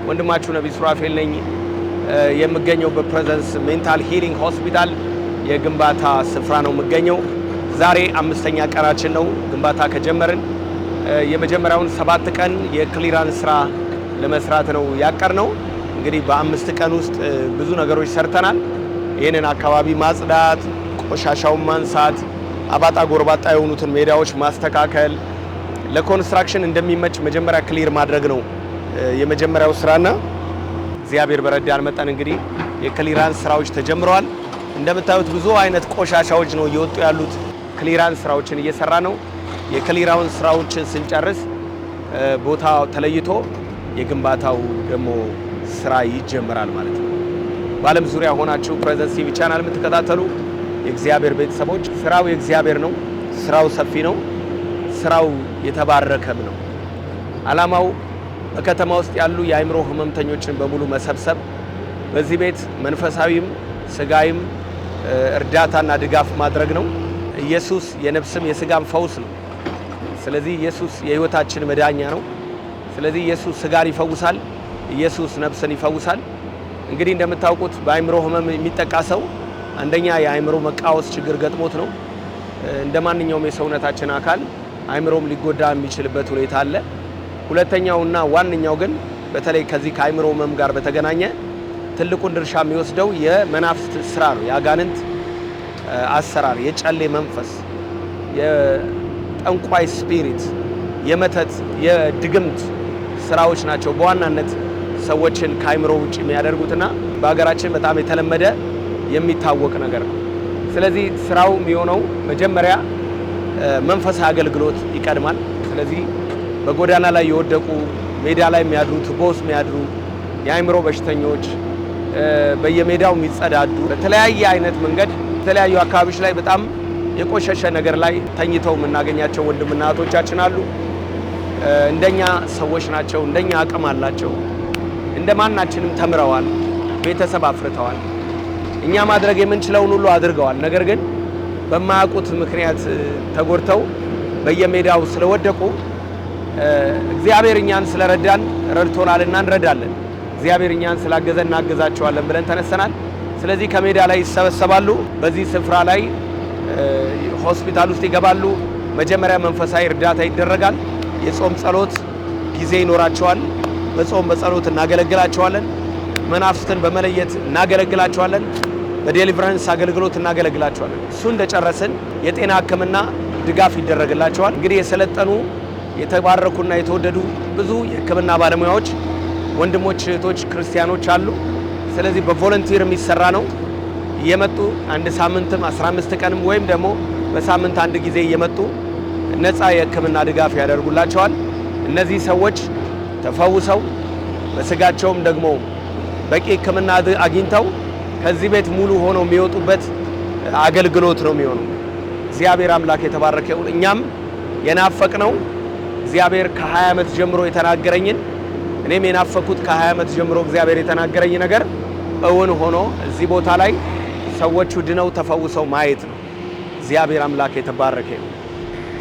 ወንድማችሁ ነብይ ሱራፌል ነኝ። የምገኘው በፕሬዘንስ ሜንታል ሂሊንግ ሆስፒታል የግንባታ ስፍራ ነው የምገኘው። ዛሬ 5ኛ ቀናችን ነው ግንባታ ከጀመርን። የመጀመሪያውን 7 ቀን የክሊራንስ ስራ ለመስራት ነው ያቀርነው። እንግዲህ በ5 ቀን ውስጥ ብዙ ነገሮች ሰርተናል። ይህንን አካባቢ ማጽዳት፣ ቆሻሻውን ማንሳት፣ አባጣ ጎርባጣ የሆኑትን ሜዳዎች ማስተካከል፣ ለኮንስትራክሽን እንደሚመች መጀመሪያ ክሊር ማድረግ ነው የመጀመሪያው ስራና እግዚአብሔር በረዳን መጠን እንግዲህ የክሊራንስ ስራዎች ተጀምረዋል። እንደምታዩት ብዙ አይነት ቆሻሻዎች ነው እየወጡ ያሉት። ክሊራንስ ስራዎችን እየሰራ ነው። የክሊራንስ ስራዎችን ስንጨርስ ቦታ ተለይቶ የግንባታው ደግሞ ስራ ይጀምራል ማለት ነው። በዓለም ዙሪያ ሆናችሁ ፕሬዘንስ ቲቪ ቻናል የምትከታተሉ የእግዚአብሔር ቤተሰቦች ስራው የእግዚአብሔር ነው። ስራው ሰፊ ነው። ስራው የተባረከም ነው። ዓላማው በከተማ ውስጥ ያሉ የአእምሮ ህመምተኞችን በሙሉ መሰብሰብ፣ በዚህ ቤት መንፈሳዊም ስጋዊም እርዳታና ድጋፍ ማድረግ ነው። ኢየሱስ የነፍስም የስጋም ፈውስ ነው። ስለዚህ ኢየሱስ የህይወታችን መዳኛ ነው። ስለዚህ ኢየሱስ ስጋን ይፈውሳል። ኢየሱስ ነፍስን ይፈውሳል። እንግዲህ እንደምታውቁት በአእምሮ ህመም የሚጠቃ ሰው አንደኛ የአእምሮ መቃወስ ችግር ገጥሞት ነው። እንደማንኛውም የሰውነታችን አካል አእምሮም ሊጎዳ የሚችልበት ሁኔታ አለ። ሁለተኛውና ዋነኛው ግን በተለይ ከዚህ ከአእምሮ ህመም ጋር በተገናኘ ትልቁን ድርሻ የሚወስደው የመናፍስት ስራ ነው። የአጋንንት አሰራር፣ የጨሌ መንፈስ፣ የጠንቋይ ስፒሪት፣ የመተት፣ የድግምት ስራዎች ናቸው በዋናነት ሰዎችን ከአእምሮ ውጭ የሚያደርጉትና በሀገራችን በጣም የተለመደ የሚታወቅ ነገር ነው። ስለዚህ ስራው የሚሆነው መጀመሪያ መንፈሳዊ አገልግሎት ይቀድማል። ስለዚህ በጎዳና ላይ የወደቁ ሜዳ ላይ የሚያድሩ ትቦስ የሚያድሩ የአእምሮ በሽተኞች በየሜዳው የሚጸዳዱ በተለያየ አይነት መንገድ የተለያዩ አካባቢዎች ላይ በጣም የቆሸሸ ነገር ላይ ተኝተው የምናገኛቸው ወንድምና እህቶቻችን አሉ። እንደኛ ሰዎች ናቸው። እንደኛ አቅም አላቸው። እንደማናችንም ተምረዋል፣ ቤተሰብ አፍርተዋል። እኛ ማድረግ የምንችለውን ሁሉ አድርገዋል። ነገር ግን በማያውቁት ምክንያት ተጎድተው በየሜዳው ስለወደቁ እግዚአብሔር እኛን ስለረዳን ረድቶናልና እንረዳለን። እግዚአብሔር እኛን ስላገዘን እናገዛቸዋለን ብለን ተነስተናል። ስለዚህ ከሜዳ ላይ ይሰበሰባሉ። በዚህ ስፍራ ላይ ሆስፒታል ውስጥ ይገባሉ። መጀመሪያ መንፈሳዊ እርዳታ ይደረጋል። የጾም ጸሎት ጊዜ ይኖራቸዋል። በጾም በጸሎት እናገለግላቸዋለን። መናፍስትን በመለየት እናገለግላቸዋለን። በዴሊቨረንስ አገልግሎት እናገለግላቸዋለን። እሱ እንደጨረስን የጤና ሕክምና ድጋፍ ይደረግላቸዋል። እንግዲህ የሰለጠኑ የተባረኩና የተወደዱ ብዙ የሕክምና ባለሙያዎች ወንድሞች፣ እህቶች፣ ክርስቲያኖች አሉ። ስለዚህ በቮለንቲር የሚሰራ ነው። እየመጡ አንድ ሳምንትም 15 ቀንም ወይም ደግሞ በሳምንት አንድ ጊዜ እየመጡ ነፃ የሕክምና ድጋፍ ያደርጉላቸዋል። እነዚህ ሰዎች ተፈውሰው በስጋቸውም ደግሞ በቂ ሕክምና አግኝተው ከዚህ ቤት ሙሉ ሆነው የሚወጡበት አገልግሎት ነው የሚሆነው። እግዚአብሔር አምላክ የተባረከ ይሁን። እኛም የናፈቅነው እግዚአብሔር ከ20 ዓመት ጀምሮ የተናገረኝን እኔም የናፈኩት ከ20 ዓመት ጀምሮ እግዚአብሔር የተናገረኝ ነገር እውን ሆኖ እዚህ ቦታ ላይ ሰዎቹ ድነው ተፈውሰው ማየት ነው። እግዚአብሔር አምላክ የተባረከ ይሁን።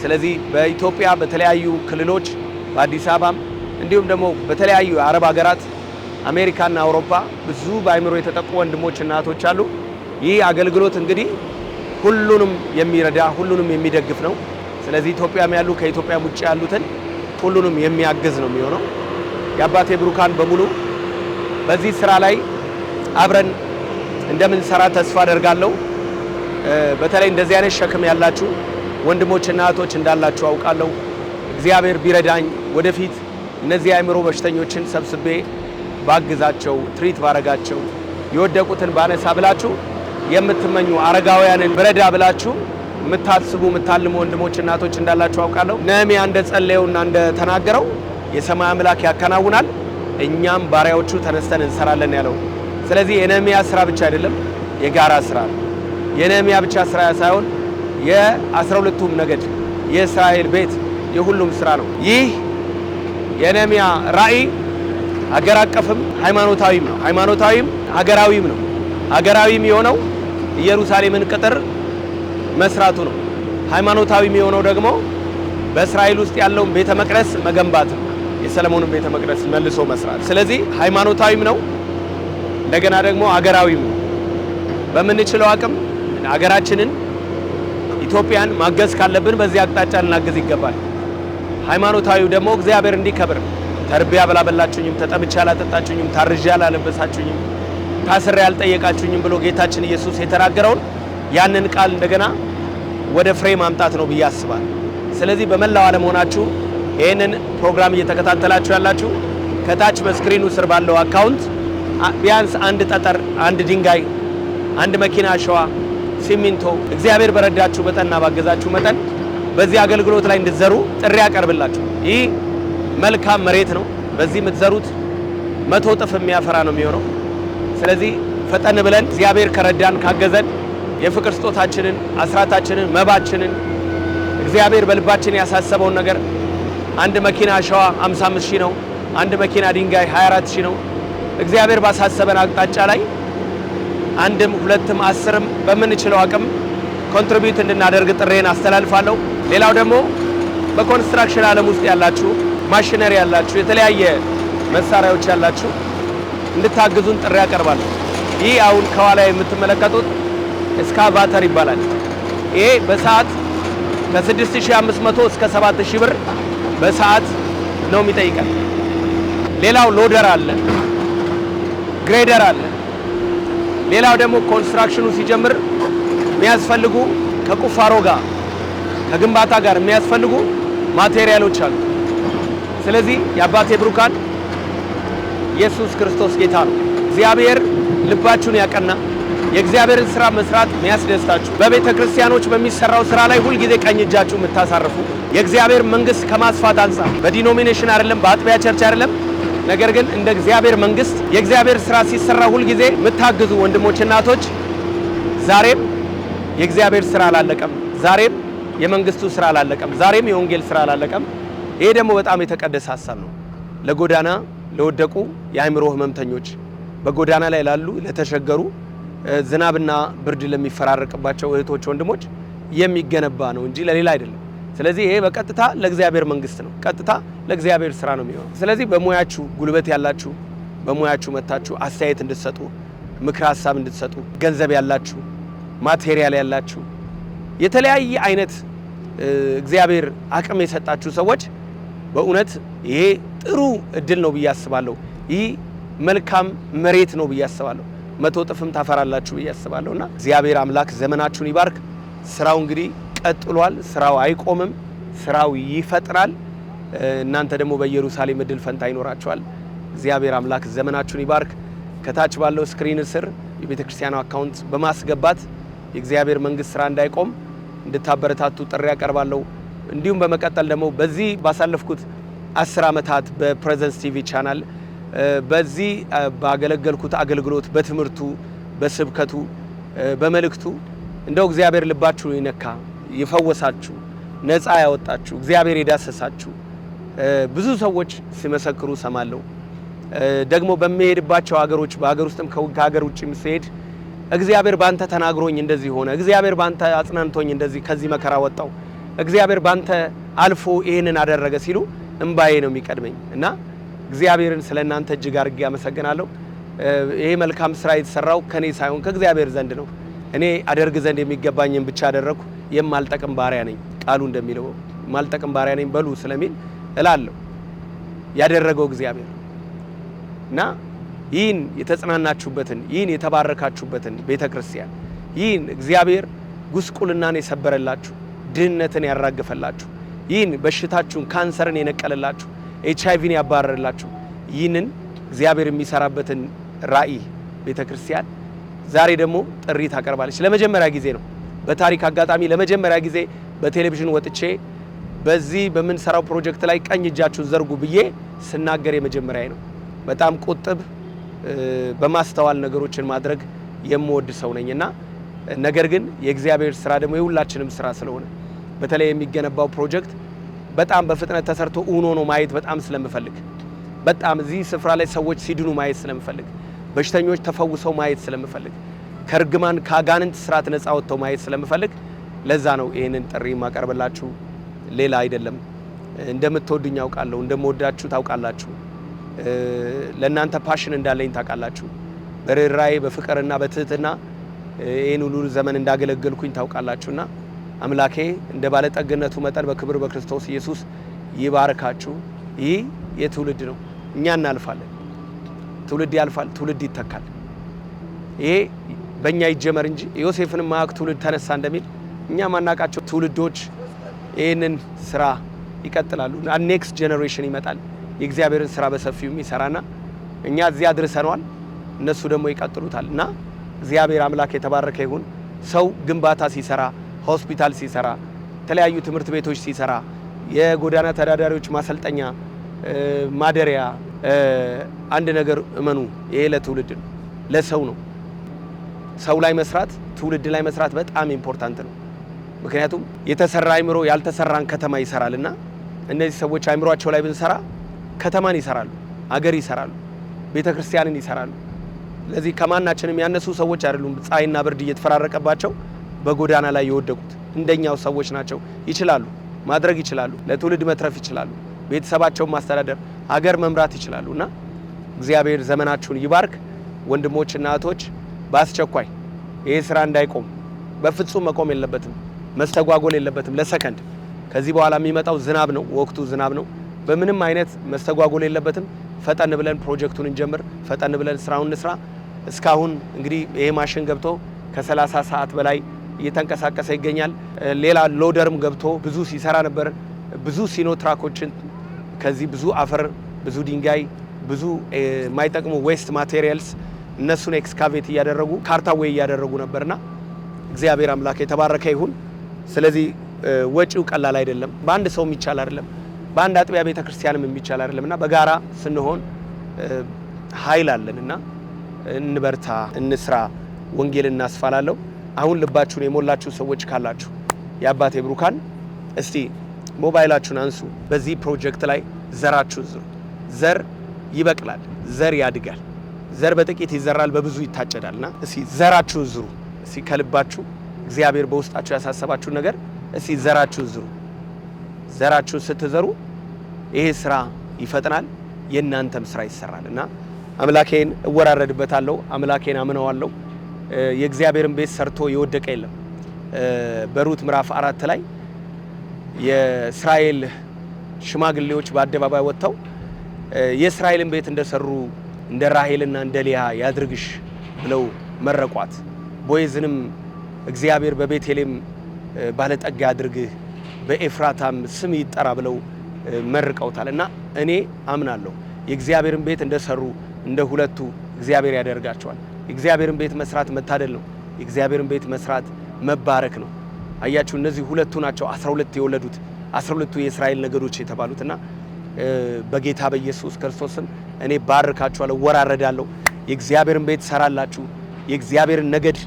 ስለዚህ በኢትዮጵያ በተለያዩ ክልሎች በአዲስ አበባም እንዲሁም ደግሞ በተለያዩ የአረብ ሀገራት አሜሪካና አውሮፓ ብዙ በአእምሮ የተጠቁ ወንድሞችና እህቶች አሉ። ይህ አገልግሎት እንግዲህ ሁሉንም የሚረዳ ሁሉንም የሚደግፍ ነው። ስለዚህ ኢትዮጵያም ያሉ ከኢትዮጵያ ውጭ ያሉትን ሁሉንም የሚያግዝ ነው የሚሆነው። የአባቴ ብሩካን በሙሉ በዚህ ስራ ላይ አብረን እንደምንሰራ ተስፋ አደርጋለሁ። በተለይ እንደዚህ አይነት ሸክም ያላችሁ ወንድሞችና እህቶች እንዳላችሁ አውቃለሁ። እግዚአብሔር ቢረዳኝ ወደፊት እነዚህ አእምሮ በሽተኞችን ሰብስቤ ባግዛቸው፣ ትሪት ባረጋቸው፣ የወደቁትን ባነሳ ብላችሁ የምትመኙ አረጋውያንን ብረዳ ብላችሁ የምታስቡ የምታልሙ ወንድሞች እናቶች እንዳላችሁ አውቃለሁ። ነህምያ እንደጸለየውና እንደተናገረው የሰማይ አምላክ ያከናውናል፣ እኛም ባሪያዎቹ ተነስተን እንሰራለን ያለው። ስለዚህ የነህምያ ስራ ብቻ አይደለም፣ የጋራ ስራ ነው። የነህምያ ብቻ ስራ ሳይሆን የ12ቱም ነገድ የእስራኤል ቤት የሁሉም ስራ ነው። ይህ የነህምያ ራእይ ሀገር አቀፍም ሃይማኖታዊም ነው። ሃይማኖታዊም ሀገራዊም ነው። ሀገራዊም የሆነው ኢየሩሳሌምን ቅጥር መስራቱ ነው። ሃይማኖታዊም የሆነው ደግሞ በእስራኤል ውስጥ ያለውን ቤተ መቅደስ መገንባት ነው። የሰለሞንን ቤተ መቅደስ መልሶ መስራት። ስለዚህ ሃይማኖታዊም ነው እንደገና ደግሞ አገራዊም ነው። በምንችለው አቅም አገራችንን ኢትዮጵያን ማገዝ ካለብን በዚህ አቅጣጫ ልናገዝ ይገባል። ሃይማኖታዊው ደግሞ እግዚአብሔር እንዲከብር ተርቤ አላበላችሁኝም፣ ተጠምቼ አላጠጣችሁኝም፣ ታርዤ አላለበሳችሁኝም፣ ታስሬ አልጠየቃችሁኝም ብሎ ጌታችን ኢየሱስ የተናገረውን ያንን ቃል እንደገና ወደ ፍሬ ማምጣት ነው ብዬ አስባለሁ። ስለዚህ በመላው ዓለም ሆናችሁ ይህንን ፕሮግራም እየተከታተላችሁ ያላችሁ ከታች በስክሪኑ ስር ባለው አካውንት ቢያንስ አንድ ጠጠር፣ አንድ ድንጋይ፣ አንድ መኪና አሸዋ፣ ሲሚንቶ እግዚአብሔር በረዳችሁ መጠንና ባገዛችሁ መጠን በዚህ አገልግሎት ላይ እንድትዘሩ ጥሪ ያቀርብላችሁ። ይህ መልካም መሬት ነው። በዚህ የምትዘሩት 100 እጥፍ የሚያፈራ ነው የሚሆነው። ስለዚህ ፈጠን ብለን እግዚአብሔር ከረዳን ካገዘን የፍቅር ስጦታችንን፣ አስራታችንን፣ መባችንን እግዚአብሔር በልባችን ያሳሰበውን ነገር አንድ መኪና አሸዋ 55,000 ነው። አንድ መኪና ድንጋይ 24,000 ነው። እግዚአብሔር ባሳሰበን አቅጣጫ ላይ አንድም ሁለትም 10ም በምንችለው አቅም ኮንትሪቢዩት እንድናደርግ ጥሬን አስተላልፋለሁ። ሌላው ደግሞ በኮንስትራክሽን ዓለም ውስጥ ያላችሁ ማሽነሪ ያላችሁ የተለያየ መሳሪያዎች ያላችሁ እንድታግዙን ጥሪ ያቀርባለሁ። ይህ አሁን ከኋላ የምትመለከቱት እስካቫተር ይባላል። ይሄ በሰዓት ከ6500 እስከ 7000 ብር በሰዓት ነው የሚጠይቀን። ሌላው ሎደር አለ፣ ግሬደር አለ። ሌላው ደግሞ ኮንስትራክሽኑ ሲጀምር የሚያስፈልጉ ከቁፋሮ ጋር ከግንባታ ጋር የሚያስፈልጉ ማቴሪያሎች አሉ። ስለዚህ የአባቴ ብሩካን ኢየሱስ ክርስቶስ ጌታ ነው። እግዚአብሔር ልባችሁን ያቀና የእግዚአብሔርን ስራ መስራት የሚያስደስታችሁ በቤተ ክርስቲያኖች በሚሰራው ስራ ላይ ሁል ጊዜ ቀኝ እጃችሁ የምታሳርፉ የእግዚአብሔር መንግስት ከማስፋት አንጻር በዲኖሚኔሽን አይደለም፣ በአጥቢያ ቸርች አይደለም፣ ነገር ግን እንደ እግዚአብሔር መንግስት የእግዚአብሔር ስራ ሲሰራ ሁል ጊዜ የምታግዙ ወንድሞች እናቶች፣ ዛሬም የእግዚአብሔር ስራ አላለቀም። ዛሬም የመንግስቱ ስራ አላለቀም። ዛሬም የወንጌል ስራ አላለቀም። ይሄ ደግሞ በጣም የተቀደሰ ሀሳብ ነው። ለጎዳና ለወደቁ የአእምሮ ህመምተኞች፣ በጎዳና ላይ ላሉ ለተሸገሩ፣ ዝናብና ብርድ ለሚፈራረቅባቸው እህቶች ወንድሞች የሚገነባ ነው እንጂ ለሌላ አይደለም። ስለዚህ ይሄ በቀጥታ ለእግዚአብሔር መንግስት ነው፣ ቀጥታ ለእግዚአብሔር ስራ ነው የሚሆነው። ስለዚህ በሙያችሁ ጉልበት ያላችሁ በሙያችሁ መታችሁ አስተያየት እንድትሰጡ፣ ምክር ሀሳብ እንድትሰጡ፣ ገንዘብ ያላችሁ፣ ማቴሪያል ያላችሁ፣ የተለያየ አይነት እግዚአብሔር አቅም የሰጣችሁ ሰዎች በእውነት ይሄ ጥሩ እድል ነው ብዬ አስባለሁ። ይህ መልካም መሬት ነው ብዬ አስባለሁ። 100 እጥፍም ታፈራላችሁ ብዬ አስባለሁና እግዚአብሔር አምላክ ዘመናችሁን ይባርክ። ስራው እንግዲህ ቀጥሏል። ስራው አይቆምም። ስራው ይፈጥራል። እናንተ ደግሞ በኢየሩሳሌም እድል ፈንታ ይኖራችኋል። እግዚአብሔር አምላክ ዘመናችሁን ይባርክ። ከታች ባለው ስክሪን ስር የቤተክርስቲያኑ አካውንት በማስገባት የእግዚአብሔር መንግስት ስራ እንዳይቆም እንድታበረታቱ ጥሪ ያቀርባለሁ። እንዲሁም በመቀጠል ደግሞ በዚህ ባሳለፍኩት 10 ዓመታት በፕሬዘንስ ቲቪ ቻናል በዚህ ባገለገልኩት አገልግሎት በትምህርቱ፣ በስብከቱ፣ በመልእክቱ እንደው እግዚአብሔር ልባችሁ ይነካ፣ ይፈወሳችሁ፣ ነፃ ያወጣችሁ፣ እግዚአብሔር የዳሰሳችሁ ብዙ ሰዎች ሲመሰክሩ ሰማለሁ። ደግሞ በሚሄድባቸው ሀገሮች በሀገር ውስጥም ከሀገር ውጭም ሲሄድ እግዚአብሔር ባንተ ተናግሮኝ እንደዚህ ሆነ፣ እግዚአብሔር ባንተ አጽናንቶኝ እንደዚህ ከዚህ መከራ ወጣው፣ እግዚአብሔር ባንተ አልፎ ይሄንን አደረገ ሲሉ እንባዬ ነው የሚቀድመኝ እና እግዚአብሔርን ስለናንተ እጅግ አድርጌ አመሰግናለሁ። ይሄ መልካም ስራ የተሰራው ከኔ ሳይሆን ከእግዚአብሔር ዘንድ ነው። እኔ አደርግ ዘንድ የሚገባኝን ብቻ አደረኩ፣ የማልጠቅም ባሪያ ነኝ። ቃሉ እንደሚለው ማልጠቅም ባሪያ ነኝ በሉ ስለሚል እላለሁ። ያደረገው እግዚአብሔር እና ይህን የተጽናናችሁበትን ይህን የተባረካችሁበትን ቤተክርስቲያን ይህን እግዚአብሔር ጉስቁልናን የሰበረላችሁ ድህነትን ያራገፈላችሁ ይህን በሽታችሁን ካንሰርን የነቀለላችሁ ኤችአይቪን ያባረረላችሁ ይህንን እግዚአብሔር የሚሰራበትን ራእይ ቤተክርስቲያን ዛሬ ደግሞ ጥሪ ታቀርባለች። ለመጀመሪያ ጊዜ ነው በታሪክ አጋጣሚ ለመጀመሪያ ጊዜ በቴሌቪዥን ወጥቼ በዚህ በምንሰራው ፕሮጀክት ላይ ቀኝ እጃችሁን ዘርጉ ብዬ ስናገር የመጀመሪያ ነው። በጣም ቁጥብ በማስተዋል ነገሮችን ማድረግ የምወድ ሰው ነኝና ነገር ግን የእግዚአብሔር ስራ ደግሞ የሁላችንም ስራ ስለሆነ በተለይ የሚገነባው ፕሮጀክት በጣም በፍጥነት ተሰርቶ ኡኖ ነው ማየት በጣም ስለምፈልግ በጣም እዚህ ስፍራ ላይ ሰዎች ሲድኑ ማየት ስለምፈልግ በሽተኞች ተፈውሰው ማየት ስለምፈልግ ከርግማን ከአጋንንት ስራት ነፃ ወጥተው ማየት ስለምፈልግ ለዛ ነው ይሄንን ጥሪ ማቀርብላችሁ። ሌላ አይደለም። እንደምትወዱኝ አውቃለሁ እንደምወዳችሁ ታውቃላችሁ ለእናንተ ፓሽን እንዳለኝ ታውቃላችሁ በርህራሄ በፍቅርና በትህትና ይሄን ሁሉ ዘመን እንዳገለገልኩኝ ታውቃላችሁና አምላኬ እንደ ባለጠግነቱ መጠን በክብር በክርስቶስ ኢየሱስ ይባርካችሁ ይህ የትውልድ ነው እኛ እናልፋለን ትውልድ ያልፋል ትውልድ ይተካል ይሄ በእኛ ይጀመር እንጂ ዮሴፍን ማያውቅ ትውልድ ተነሳ እንደሚል እኛ ማናቃቸው ትውልዶች ይሄንን ስራ ይቀጥላሉ ኔክስት ጄነሬሽን ይመጣል የእግዚአብሔርን ስራ በሰፊው የሚሰራና እኛ እዚያ አድርሰናል እነሱ ደግሞ ይቀጥሉታልና እግዚአብሔር አምላክ የተባረከ ይሁን ሰው ግንባታ ሲሰራ ሆስፒታል ሲሰራ ተለያዩ ትምህርት ቤቶች ሲሰራ የጎዳና ተዳዳሪዎች ማሰልጠኛ ማደሪያ አንድ ነገር እመኑ ይሄ ለትውልድ ነው ለሰው ነው ሰው ላይ መስራት ትውልድ ላይ መስራት በጣም ኢምፖርታንት ነው ምክንያቱም የተሰራ አይምሮ ያልተሰራን ከተማ ይሰራልና እነዚህ ሰዎች አይምሮአቸው ላይ ብንሰራ ከተማን ይሰራሉ አገር ይሰራሉ ቤተክርስቲያንን ይሰራሉ ለዚህ ከማናችንም ያነሱ ሰዎች አይደሉም ፀሐይና ብርድ እየተፈራረቀባቸው በጎዳና ላይ የወደቁት እንደኛው ሰዎች ናቸው ይችላሉ ማድረግ ይችላሉ ለትውልድ መትረፍ ይችላሉ ቤተሰባቸውን ማስተዳደር ሀገር መምራት ይችላሉና እግዚአብሔር ዘመናችሁን ይባርክ ወንድሞችና እህቶች በአስቸኳይ ይሄ ስራ እንዳይቆም በፍጹም መቆም የለበትም መስተጓጎል የለበትም ለሰከንድ ከዚህ በኋላ የሚመጣው ዝናብ ነው ወቅቱ ዝናብ ነው በምንም አይነት መስተጓጎል የለበትም ፈጠን ብለን ፕሮጀክቱን እንጀምር ፈጠን ብለን ስራውን እንስራ እስካሁን እንግዲህ ይሄ ማሽን ገብቶ ከ30 ሰዓት በላይ እየተንቀሳቀሰ ይገኛል ሌላ ሎደርም ገብቶ ብዙ ሲሰራ ነበር ብዙ ሲኖትራኮችን ከዚህ ብዙ አፈር ብዙ ድንጋይ ብዙ ማይጠቅሙ ዌስት ማቴሪያልስ እነሱን ኤክስካቬት ያደረጉ ካርታዌይ ያደረጉ ነበርና እግዚአብሔር አምላክ የተባረከ ይሁን ስለዚህ ወጪው ቀላል አይደለም በአንድ ሰው የሚቻል አይደለም በአንድ አጥቢያ ቤተክርስቲያንም የሚቻል አይደለምና በጋራ ስንሆን ኃይል አለንና እንበርታ እንስራ ወንጌል እናስፋላለው አሁን ልባችሁን የሞላችሁ ሰዎች ካላችሁ የአባቴ ብሩካን እስቲ ሞባይላችሁን አንሱ በዚህ ፕሮጀክት ላይ ዘራችሁ ዝሩ ዘር ይበቅላል ዘር ያድጋል ዘር በጥቂት ይዘራል በብዙ ይታጨዳልና እስቲ ዘራችሁ ዝሩ እስቲ ከልባችሁ እግዚአብሔር በውስጣችሁ ያሳሰባችሁ ነገር እስቲ ዘራችሁ ዝሩ ዘራችሁ ስትዘሩ ይሄ ስራ ይፈጥናል የእናንተም ስራ ይሰራልና አምላኬን እወራረድበታለሁ አምላኬን አምነዋለሁ የእግዚአብሔርን ቤት ሰርቶ ይወደቀ የለም በሩት ምዕራፍ 4 ላይ የእስራኤል ሽማግሌዎች በአደባባይ ወጥተው የእስራኤልን ቤት እንደሰሩ እንደ ራሔልና እንደ ሊያ ያድርግሽ ብለው መረቋት ቦይዝንም እግዚአብሔር በቤቴልም ባለጠጋ ያድርግህ በኤፍራታም ስም ይጠራ ብለው መርቀውታልና እኔ አምናለሁ የእግዚአብሔርን ቤት እንደሰሩ እንደ ሁለቱ እግዚአብሔር ያደርጋቸዋል የእግዚአብሔርን ቤት መስራት መታደል ነው የእግዚአብሔርን ቤት መስራት መባረክ ነው አያችሁ እነዚህ ሁለቱ ናቸው 12 የወለዱት 12ቱ የእስራኤል ነገዶች የተባሉትና በጌታ በኢየሱስ ክርስቶስም እኔ ባርካችኋለሁ ወራረዳለሁ የእግዚአብሔርን ቤት ሰራላችሁ የእግዚአብሔርን ነገድ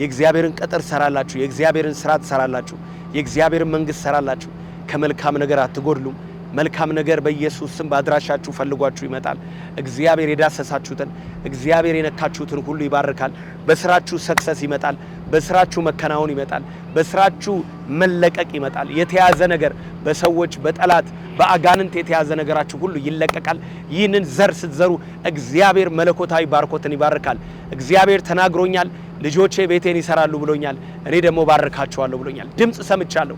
የእግዚአብሔርን ቅጥር ሰራላችሁ የእግዚአብሔርን ስራት ሰራላችሁ የእግዚአብሔርን መንግስት ሰራላችሁ ከመልካም ነገር አትጎድሉም መልካም ነገር በኢየሱስ ስም ባድራሻችሁ ፈልጓችሁ ይመጣል እግዚአብሔር የዳሰሳችሁትን እግዚአብሔር የነካችሁትን ሁሉ ይባርካል በስራችሁ ሰክሰስ ይመጣል በስራችሁ መከናወን ይመጣል በስራችሁ መለቀቅ ይመጣል የተያዘ ነገር በሰዎች በጠላት በአጋንንት የተያዘ ነገራችሁ ሁሉ ይለቀቃል ይህንን ዘር ስትዘሩ እግዚአብሔር መለኮታዊ ባርኮትን ይባርካል እግዚአብሔር ተናግሮኛል ልጆቼ ቤቴን ይሰራሉ ብሎኛል እኔ ደግሞ ባርካቸዋለሁ ብሎኛል ድምጽ ሰምቻለሁ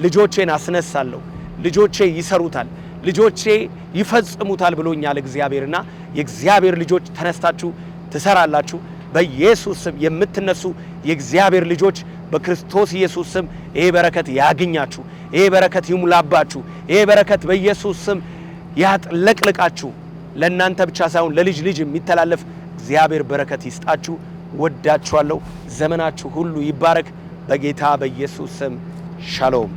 ልጆቼን አስነሳለሁ ልጆቼ ይሰሩታል ልጆቼ ይፈጽሙታል ብሎኛል እግዚአብሔርና የእግዚአብሔር ልጆች ተነስታችሁ ትሰራላችሁ በኢየሱስ ስም የምትነሱ የእግዚአብሔር ልጆች በክርስቶስ ኢየሱስ ስም ይሄ በረከት ያግኛችሁ ይሄ በረከት ይሙላባችሁ ይሄ በረከት በኢየሱስ ስም ያጥለቅልቃችሁ ለእናንተ ብቻ ሳይሆን ለልጅ ልጅ የሚተላለፍ እግዚአብሔር በረከት ይስጣችሁ ወዳችኋለሁ ዘመናችሁ ሁሉ ይባረክ በጌታ በኢየሱስ ስም ሻሎም